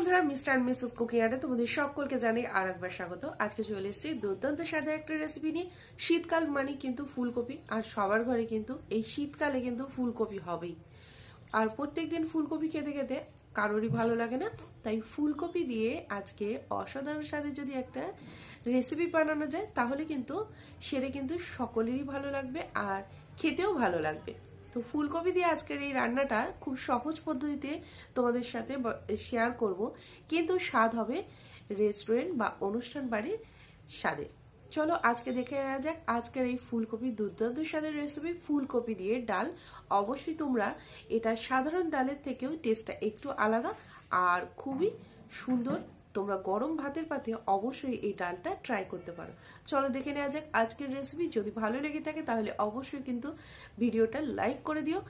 বন্ধুরা mister and Mrs cooking আড্ডা তোমাদের সকলকে জানাই আরেকবার স্বাগত। আজকে চলে এসেছি দুর্দান্ত স্বাদের একটা রেসিপি নিয়ে। শীতকাল মানে কিন্তু ফুলকপি, আর সবার ঘরে কিন্তু এই শীতকালে কিন্তু ফুলকপি হবেই। আর প্রত্যেকদিন ফুলকপি খেতে খেতে কারোরই ভালো লাগে না, তাই ফুলকপি দিয়ে আজকে অসাধারণ স্বাদের যদি একটা রেসিপি বানানো যায় তাহলে কিন্তু সেটা কিন্তু সকলেরই ভালো লাগবে আর খেতেও ভালো লাগবে। তো ফুলকপি দিয়ে আজকের এই রান্নাটা খুব সহজ পদ্ধতিতে তোমাদের সাথে শেয়ার করব, কিন্তু স্বাদ হবে রেস্টুরেন্ট বা অনুষ্ঠান বাড়ির স্বাদে। চলো আজকে দেখে নেওয়া যাক আজকের এই ফুলকপি দুর্দান্ত স্বাদের রেসিপি, ফুলকপি দিয়ে ডাল। অবশ্যই তোমরা এটা সাধারণ ডালের থেকেও টেস্টটা একটু আলাদা আর খুবই সুন্দর। তোমরা গরম ভাতের পাতে অবশ্যই এই ডালটা ট্রাই করতে পারো। চলো দেখে নেওয়া যাক আজকের রেসিপি। যদি ভালো লেগে থাকে তাহলে অবশ্যই কিন্তু ভিডিওটা লাইক করে দিও,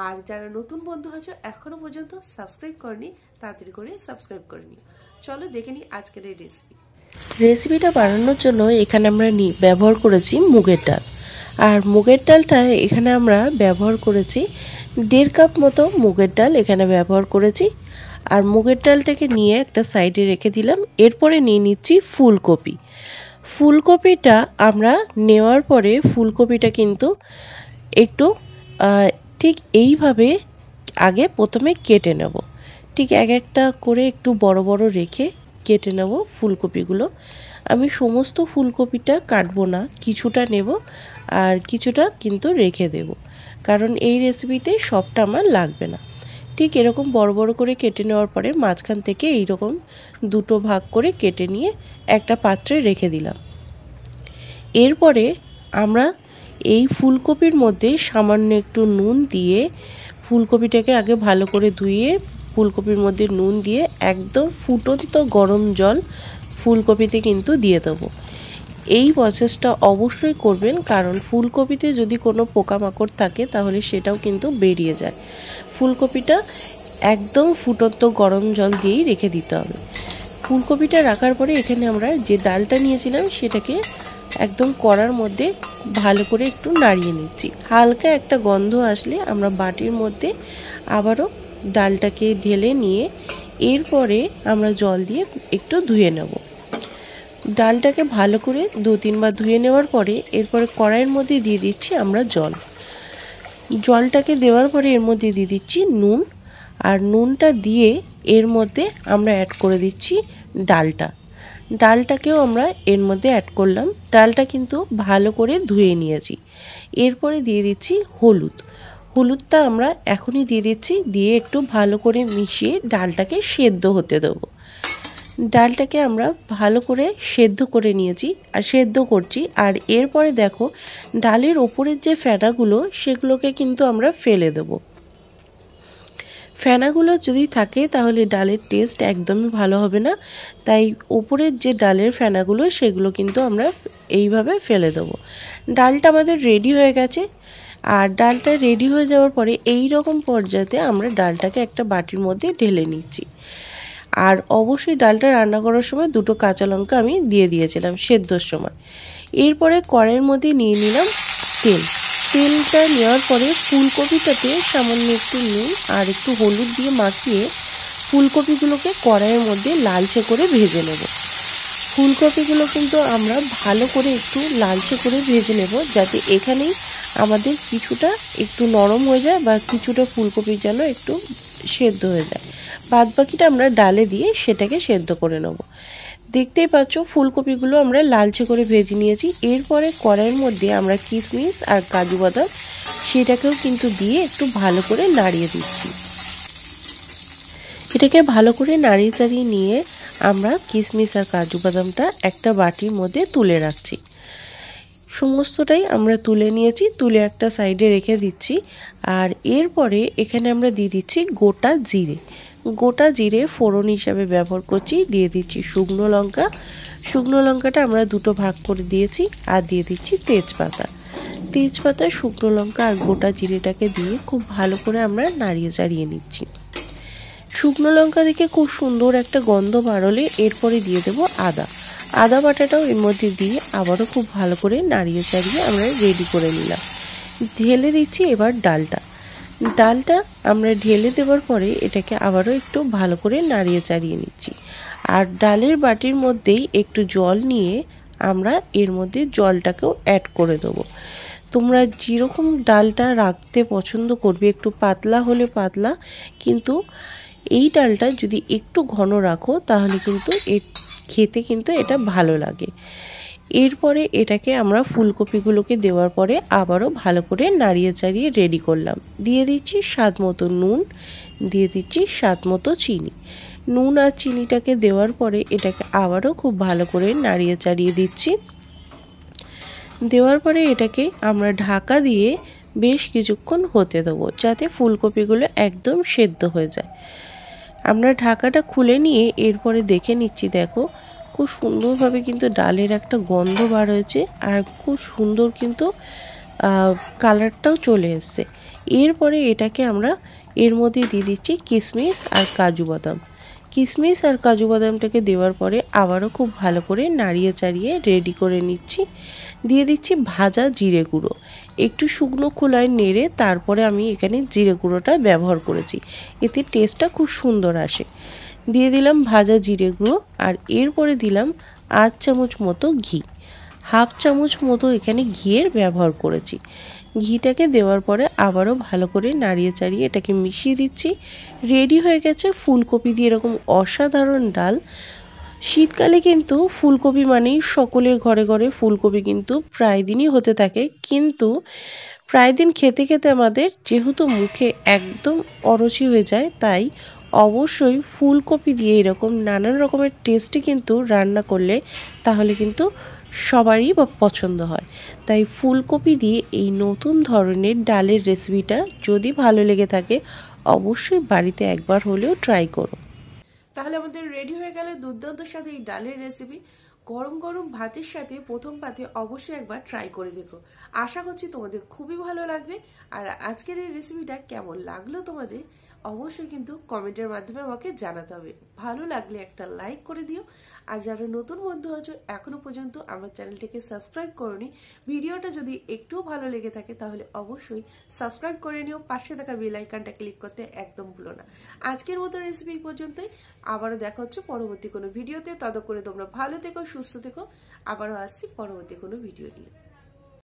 আর যারা নতুন বন্ধু আছো এখনো পর্যন্ত সাবস্ক্রাইব করনি তাড়াতাড়ি করে সাবস্ক্রাইব করে নিও। চলো দেখে নিই আজকের এই রেসিপিটা বানানোর জন্য এখানে আমরা ব্যবহার করেছি মুগের ডাল। আর মুগের ডালটা এখানে আমরা ব্যবহার করেছি 1.5 কাপ মতো মুগের ডাল এখানে ব্যবহার করেছি। আর মুগের ডালটাকে নিয়ে একটা সাইডে রেখে দিলাম। এরপরে নিয়ে নিচ্ছি ফুলকপি। ফুলকপিটা আমরা নেওয়ার পরে ফুলকপিটা কিন্তু একটু ঠিক এইভাবে আগে প্রথমে কেটে নেব। ঠিক এক একটা করে একটু বড় বড় রেখে কেটে নেব ফুলকপিগুলো। আমি সমস্ত ফুলকপিটা কাটবো না, কিছুটা নেব আর কিছুটা কিন্তু রেখে দেব, কারণ এই রেসিপিতে সবটা আমার লাগবে না। ঠিক এরকম বড় বড় করে কেটে নেওয়ার পরে মাঝখান থেকে এইরকম দুটো ভাগ করে কেটে নিয়ে একটা পাত্রে রেখে দিলাম। এরপরে আমরা এই ফুলকপির মধ্যে সামান্য একটু নুন দিয়ে ফুলকপিটাকে আগে ভালো করে ধুয়ে ফুলকপির মধ্যে নুন দিয়ে একদম ফুটন্ত গরম জল ফুলকপিতে কিন্তু দিয়ে দেবো। এই প্রসেসটা অবশ্যই করবেন, কারণ ফুলকপিতে যদি কোনো পোকামাকড় থাকে তাহলে সেটাও কিন্তু বেরিয়ে যায়। ফুলকপিটা একদম ফুটন্ত গরম জল দিয়েই রেখে দিতে হবে। ফুলকপিটা রাখার পরে এখানে আমরা যে ডালটা নিয়েছিলাম সেটাকে একদম কড়ার মধ্যে ভালো করে একটু নাড়িয়ে নিচ্ছি। হালকা একটা গন্ধ আসলে আমরা বাটির মধ্যে আবারও ডালটাকে ঢেলে নিয়ে এরপরে আমরা জল দিয়ে একটু ধুয়ে নেব। ডালটাকে ভালো করে 2-3 বার ধুয়ে নেওয়ার পরে এরপরে কড়াইয়ের মধ্যে দিয়ে দিচ্ছি আমরা জল। জলটাকে দেওয়ার পরে এর মধ্যে দিয়ে দিচ্ছি নুন, আর নুনটা দিয়ে এর মধ্যে আমরা অ্যাড করে দিচ্ছি ডালটাকেও আমরা এর মধ্যে অ্যাড করলাম। ডালটা কিন্তু ভালো করে ধুয়ে নিয়েছি। এরপরে দিয়ে দিচ্ছি হলুদটা আমরা এখনই দিয়ে দিচ্ছি, দিয়ে একটু ভালো করে মিশিয়ে ডালটাকে সেদ্ধ হতে দেবো। ডালটাকে আমরা ভালো করে সেদ্ধ করে নিয়েছি আর সেদ্ধ করছি। আর এরপরে দেখো ডালের ওপরের যে ফেনাগুলো সেগুলোকে কিন্তু আমরা ফেলে দেবো। ফেনাগুলো যদি থাকে তাহলে ডালের টেস্ট একদমই ভালো হবে না, তাই ওপরের যে ডালের ফেনাগুলো সেগুলো কিন্তু আমরা এইভাবে ফেলে দেবো। ডালটা আমাদের রেডি হয়ে গেছে। আর ডালটা রেডি হয়ে যাওয়ার পরে এই রকম পর্যায়ে আমরা ডালটাকে একটা বাটির মধ্যে ঢেলে নিচ্ছি। আর অবশ্যই ডালটা রান্না করার সময় 2টো কাঁচা লঙ্কা আমি দিয়ে দিয়েছিলাম সেদ্ধর সময়। এরপরে কড়াইয়ের মধ্যে নিয়ে নিলাম তেলটা নেওয়ার পরে ফুলকপিটাতে সামান্য একটু নুন আর একটু হলুদ দিয়ে মাখিয়ে ফুলকপিগুলোকে কড়াইয়ের মধ্যে লালচে করে ভেজে নেব। ফুলকপিগুলো কিন্তু আমরা ভালো করে একটু লালচে করে ভেজে নেব, যাতে এখানেই আমাদের কিছুটা একটু নরম হয়ে যায় বা কিছুটা ফুলকপি যেন একটু সেদ্ধ হয়ে যায়। বাদ বাকিটা আমরা ডালে দিয়ে সেটাকে সেদ্ধ করে নেব। দেখতেই পাচ্ছ ফুলকপিগুলো আমরা লালচে করে ভেজে নিয়েছি। এরপরে কড়াইয়ের মধ্যে আমরা কিশমিশ আর কাজু বাদাম সেটাকেও কিন্তু দিয়ে একটু ভালো করে নাড়িয়ে দিচ্ছি। এটাকে ভালো করে নাড়িয়ে চাড়িয়ে নিয়ে আমরা কিশমিশ আর কাজু বাদামটা একটা বাটির মধ্যে তুলে রাখছি। সমস্তটাই আমরা তুলে নিয়েছি, তুলে একটা সাইডে রেখে দিচ্ছি। আর এরপরে এখানে আমরা দিয়ে দিচ্ছি গোটা জিরে ফোড়ন হিসাবে ব্যবহার করছি। দিয়ে দিচ্ছি শুকনো লঙ্কাটা আমরা 2টো ভাগ করে দিয়েছি। আর দিয়ে দিচ্ছি তেজপাতা শুকনো লঙ্কা আর গোটা জিরেটাকে দিয়ে খুব ভালো করে আমরা নাড়িয়ে চাড়িয়ে নিচ্ছি। শুকনো লঙ্কা থেকে খুব সুন্দর একটা গন্ধ বাড়লে এরপরে দিয়ে দেবো আদা বাটাটাও এর মধ্যে দিয়ে আবারও খুব ভালো করে নাড়িয়ে চাড়িয়ে আমরা রেডি করে নিলাম। ঢেলে দিচ্ছি এবার ডালটা আমরা ঢেলে দেওয়ার পরে এটাকে আবারও একটু ভালো করে নাড়িয়ে চাড়িয়ে নিচ্ছি। আর ডালের বাটির মধ্যেই একটু জল নিয়ে আমরা এর মধ্যে জলটাকেও অ্যাড করে দেবো। তোমরা যেরকম ডালটা রাখতে পছন্দ করবে, একটু পাতলা হলে পাতলা, কিন্তু এই ডালটা যদি একটু ঘন রাখো তাহলে কিন্তু খেতে কিন্তু এটা ভালো লাগে। এরপরে এটাকে আমরা ফুলকপিগুলোকে দেওয়ার পরে আবারও ভালো করে নাড়িয়ে চাড়িয়ে রেডি করলাম। দিয়ে দিচ্ছি স্বাদ মতো নুন, দিয়ে দিচ্ছি স্বাদ মতো চিনি। নুন আর চিনিটাকে দেওয়ার পরে এটাকে আবারও খুব ভালো করে নাড়িয়ে চাড়িয়ে দিচ্ছি। দেওয়ার পরে এটাকে আমরা ঢাকা দিয়ে বেশ কিছুক্ষণ হতে দেবো, যাতে ফুলকপিগুলো একদম সেদ্ধ হয়ে যায়। আমরা ঢাকাটা খুলে নিয়ে এরপরে দেখে নিচ্ছি, দেখো খুব সুন্দরভাবে কিন্তু ডালের একটা গন্ধ বার হয়েছে আর খুব সুন্দর কিন্তু কালারটাও চলে এসছে। এরপরে এটাকে আমরা এর মধ্যে দিয়ে দিচ্ছি কিশমিশ আর কাজু বাদাম। কিশমিশ আর কাজু বাদামটাকে দেওয়ার পরে আবারও খুব ভালো করে নাড়িয়ে চাড়িয়ে রেডি করে নিচ্ছি। দিয়ে দিচ্ছি ভাজা জিরে গুঁড়ো। একটু শুকনো খোলায় নেড়ে তারপরে আমি এখানে জিরে গুঁড়োটা ব্যবহার করেছি, এতে টেস্টটা খুব সুন্দর আসে। দিয়ে দিলাম ভাজা জিরে গুঁড়ো আর এরপরে দিলাম 8 চামচ মতো ঘি। হাফ চামচ মতো এখানে ঘিয়ের ব্যবহার করেছি। ঘিটাকে দেওয়ার পরে আবারও ভালো করে নাড়িয়ে চাড়িয়ে এটাকে মিশিয়ে দিচ্ছি। রেডি হয়ে গেছে ফুলকপি দিয়ে এরকম অসাধারণ ডাল। শীতকালে কিন্তু ফুলকপি মানেই সকলের ঘরে ঘরে ফুলকপি কিন্তু প্রায় দিনই হতে থাকে, কিন্তু প্রায় দিন খেতে খেতে আমাদের যেহেতু মুখে একদম অরুচি হয়ে যায়, তাই অবশ্যই ফুলকপি দিয়ে এরকম নানান রকমের টেস্টি কিন্তু রান্না করলে তাহলে কিন্তু সবারই পছন্দ হয়। তাই ফুলকপি দিয়ে এই নতুন ধরনের ডালের রেসিপিটা যদি ভালো লেগে থাকে অবশ্যই বাড়িতে একবার হলেও ট্রাই করো। তাহলে আমাদের রেডি হয়ে গেল দুর্দান্ত স্বাদের এই ডালের রেসিপি। গরম গরম ভাতের সাথে প্রথম পাতে অবশ্যই একবার ট্রাই করে দেখো। আশা করছি তোমাদের খুবই ভালো লাগবে। আর আজকের এই রেসিপিটা কেমন লাগলো তোমাদের অবশ্যই কিন্তু কমেন্টের মাধ্যমে আমাকে জানাতে হবে। ভালো লাগলে একটা লাইক করে দিও। আর যারা নতুন বন্ধু আছো এখনো পর্যন্ত আমার চ্যানেলটিকে সাবস্ক্রাইব করোনি, ভিডিওটা যদি একটুও ভালো লেগে থাকে তাহলে অবশ্যই সাবস্ক্রাইব করে নিও। পাশে থাকা বেল আইকনটা ক্লিক করতে একদম ভুলো না। আজকের মতো রেসিপি পর্যন্তই। আবারও দেখা হচ্ছে পরবর্তী কোনো ভিডিওতে। ততক্ষণে তোমরা ভালো থেকো, সুস্থ থেকো। আবারও আসছি পরবর্তী কোনো ভিডিও নিয়ে।